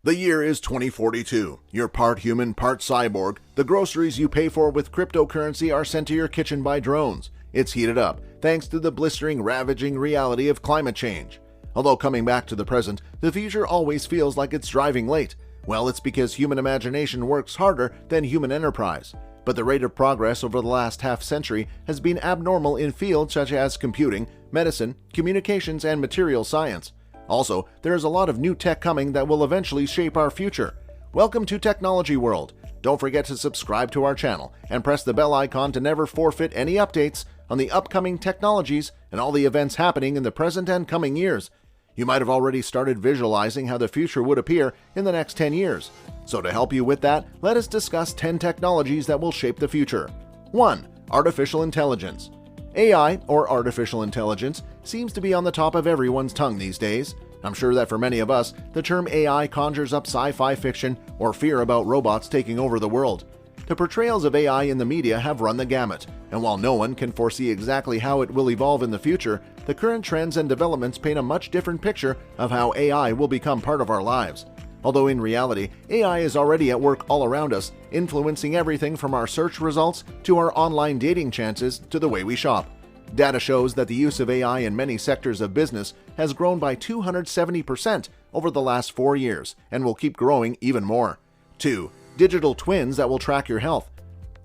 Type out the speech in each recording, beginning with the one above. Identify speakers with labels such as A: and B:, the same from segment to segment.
A: The year is 2042. You're part human, part cyborg. The groceries you pay for with cryptocurrency are sent to your kitchen by drones. It's heated up, thanks to the blistering, ravaging reality of climate change. Although coming back to the present, the future always feels like it's driving late. Well, it's because human imagination works harder than human enterprise. But the rate of progress over the last half-century has been abnormal in fields such as computing, medicine, communications, and material science. Also, there is a lot of new tech coming that will eventually shape our future. Welcome to Technology World. Don't forget to subscribe to our channel and press the bell icon to never forfeit any updates on the upcoming technologies and all the events happening in the present and coming years. You might have already started visualizing how the future would appear in the next 10 years. So to help you with that, let us discuss 10 technologies that will shape the future. 1. Artificial intelligence. AI, or artificial intelligence, seems to be on the top of everyone's tongue these days. I'm sure that for many of us, the term AI conjures up sci-fi fiction or fear about robots taking over the world. The portrayals of AI in the media have run the gamut, and while no one can foresee exactly how it will evolve in the future, the current trends and developments paint a much different picture of how AI will become part of our lives. Although in reality, AI is already at work all around us, influencing everything from our search results to our online dating chances to the way we shop. Data shows that the use of AI in many sectors of business has grown by 270% over the last 4 years and will keep growing even more. 2. Digital twins that will track your health.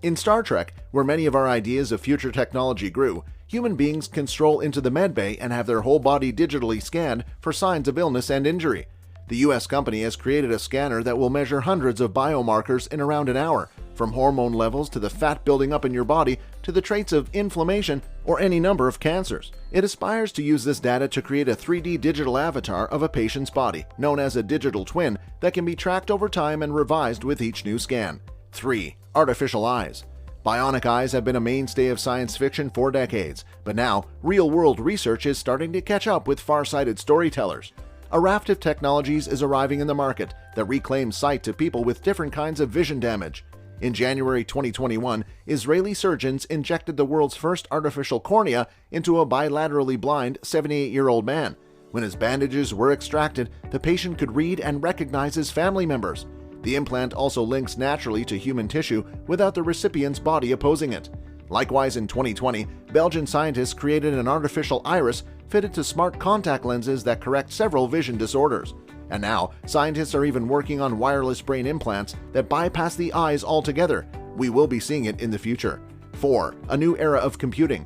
A: In Star Trek, where many of our ideas of future technology grew, human beings can stroll into the medbay and have their whole body digitally scanned for signs of illness and injury. The US company has created a scanner that will measure hundreds of biomarkers in around an hour, from hormone levels to the fat building up in your body to the traits of inflammation or any number of cancers. It aspires to use this data to create a 3D digital avatar of a patient's body, known as a digital twin, that can be tracked over time and revised with each new scan. 3. Artificial eyes. Bionic eyes have been a mainstay of science fiction for decades, but now real-world research is starting to catch up with far-sighted storytellers. A raft of technologies is arriving in the market that reclaims sight to people with different kinds of vision damage. In January 2021, Israeli surgeons injected the world's first artificial cornea into a bilaterally blind 78-year-old man. When his bandages were extracted, the patient could read and recognize his family members. The implant also links naturally to human tissue without the recipient's body opposing it. Likewise, in 2020, Belgian scientists created an artificial iris fitted to smart contact lenses that correct several vision disorders. And now, scientists are even working on wireless brain implants that bypass the eyes altogether. We will be seeing it in the future. 4. A new era of computing.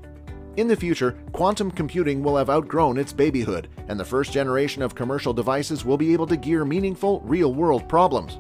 A: In the future, quantum computing will have outgrown its babyhood, and the first generation of commercial devices will be able to gear meaningful, real-world problems.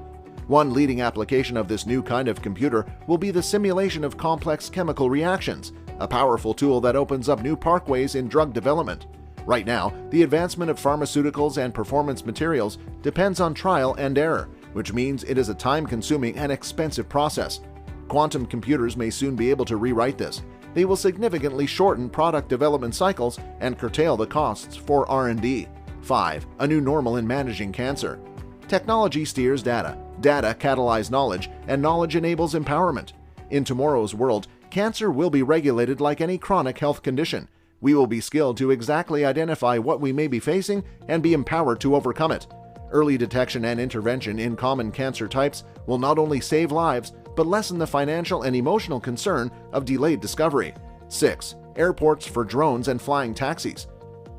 A: One leading application of this new kind of computer will be the simulation of complex chemical reactions, a powerful tool that opens up new pathways in drug development. Right now, the advancement of pharmaceuticals and performance materials depends on trial and error, which means it is a time-consuming and expensive process. Quantum computers may soon be able to rewrite this. They will significantly shorten product development cycles and curtail the costs for R&D. 5. A new normal in managing cancer. Technology steers data. Data catalyze knowledge, and knowledge enables empowerment. In tomorrow's world, cancer will be regulated like any chronic health condition. We will be skilled to exactly identify what we may be facing and be empowered to overcome it. Early detection and intervention in common cancer types will not only save lives, but lessen the financial and emotional concern of delayed discovery. 6. Airports for drones and flying taxis.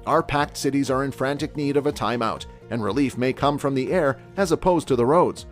A: Our packed cities are in frantic need of a timeout, and relief may come from the air as opposed to the roads.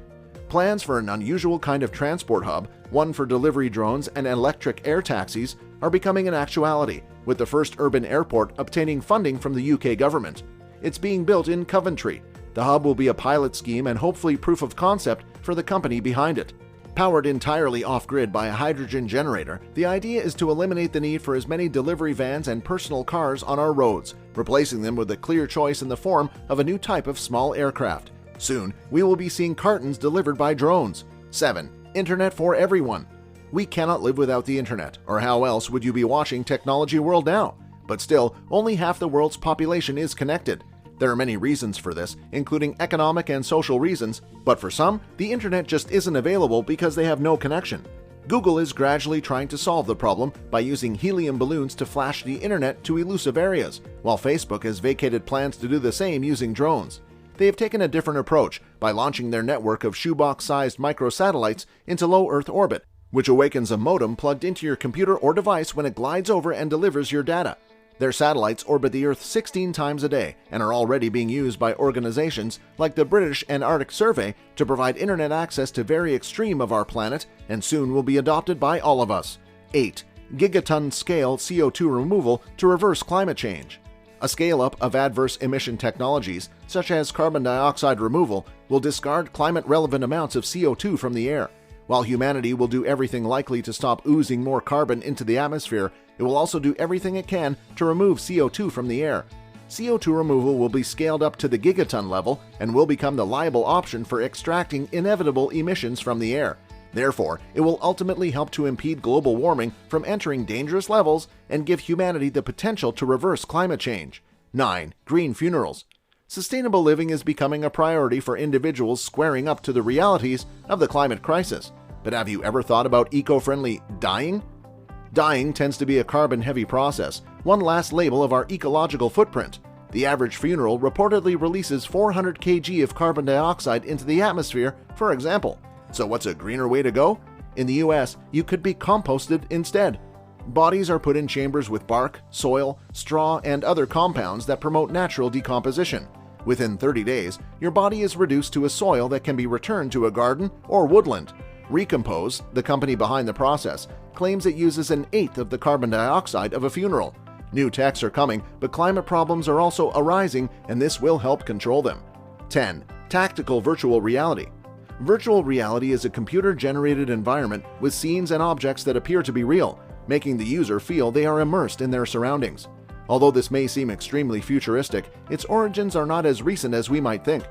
A: Plans for an unusual kind of transport hub, one for delivery drones and electric air taxis, are becoming an actuality, with the first urban airport obtaining funding from the UK government. It's being built in Coventry. The hub will be a pilot scheme and hopefully proof of concept for the company behind it. Powered entirely off-grid by a hydrogen generator, the idea is to eliminate the need for as many delivery vans and personal cars on our roads, replacing them with a clear choice in the form of a new type of small aircraft. Soon, we will be seeing cartons delivered by drones. 7. Internet for everyone. We cannot live without the internet, or how else would you be watching Technology World now? But still, only half the world's population is connected. There are many reasons for this, including economic and social reasons, but for some, the internet just isn't available because they have no connection. Google is gradually trying to solve the problem by using helium balloons to flash the internet to elusive areas, while Facebook has vacated plans to do the same using drones. they have taken a different approach by launching their network of shoebox-sized microsatellites into low Earth orbit, which awakens a modem plugged into your computer or device when it glides over and delivers your data. Their satellites orbit the Earth 16 times a day and are already being used by organizations like the British Antarctic Survey to provide internet access to very extreme of our planet, and soon will be adopted by all of us. 8. Gigaton-scale CO2 removal to reverse climate change. A scale-up of adverse emission technologies, such as carbon dioxide removal, will discard climate-relevant amounts of CO2 from the air. While humanity will do everything likely to stop oozing more carbon into the atmosphere, it will also do everything it can to remove CO2 from the air. CO2 removal will be scaled up to the gigaton level and will become the liable option for extracting inevitable emissions from the air. Therefore, it will ultimately help to impede global warming from entering dangerous levels and give humanity the potential to reverse climate change. 9. Green funerals. Sustainable living is becoming a priority for individuals squaring up to the realities of the climate crisis. But have you ever thought about eco-friendly dying? Dying tends to be a carbon-heavy process, one last label of our ecological footprint. The average funeral reportedly releases 400 kg of carbon dioxide into the atmosphere, for example. So what's a greener way to go? In the US, you could be composted instead. Bodies are put in chambers with bark, soil, straw, and other compounds that promote natural decomposition. Within 30 days, your body is reduced to a soil that can be returned to a garden or woodland. Recompose, the company behind the process, claims it uses an eighth of the carbon dioxide of a funeral. New techs are coming, but climate problems are also arising, and this will help control them. 10. Tactical virtual reality. Virtual reality is a computer-generated environment with scenes and objects that appear to be real, making the user feel they are immersed in their surroundings. Although this may seem extremely futuristic, its origins are not as recent as we might think.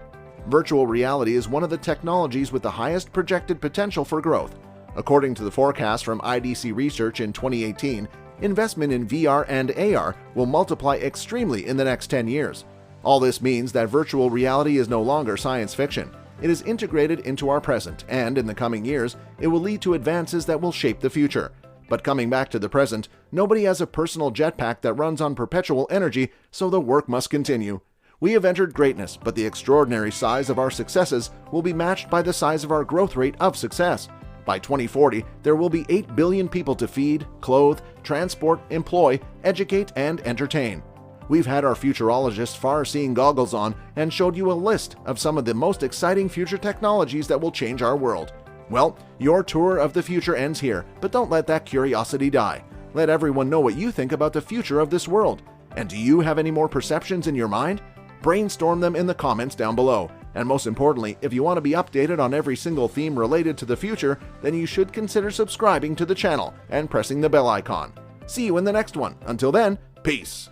A: Virtual reality is one of the technologies with the highest projected potential for growth. According to the forecast from IDC Research in 2018, investment in VR and AR will multiply extremely in the next 10 years. All this means that virtual reality is no longer science fiction. It is integrated into our present, and in the coming years, it will lead to advances that will shape the future. But coming back to the present, nobody has a personal jetpack that runs on perpetual energy, so the work must continue. We have entered greatness, but the extraordinary size of our successes will be matched by the size of our growth rate of success. By 2040, there will be 8 billion people to feed, clothe, transport, employ, educate, and entertain. We've had our futurologists far-seeing goggles on and showed you a list of some of the most exciting future technologies that will change our world. Well, your tour of the future ends here, but don't let that curiosity die. Let everyone know what you think about the future of this world. And do you have any more perceptions in your mind? Brainstorm them in the comments down below. And most importantly, if you want to be updated on every single theme related to the future, then you should consider subscribing to the channel and pressing the bell icon. See you in the next one. Until then, peace.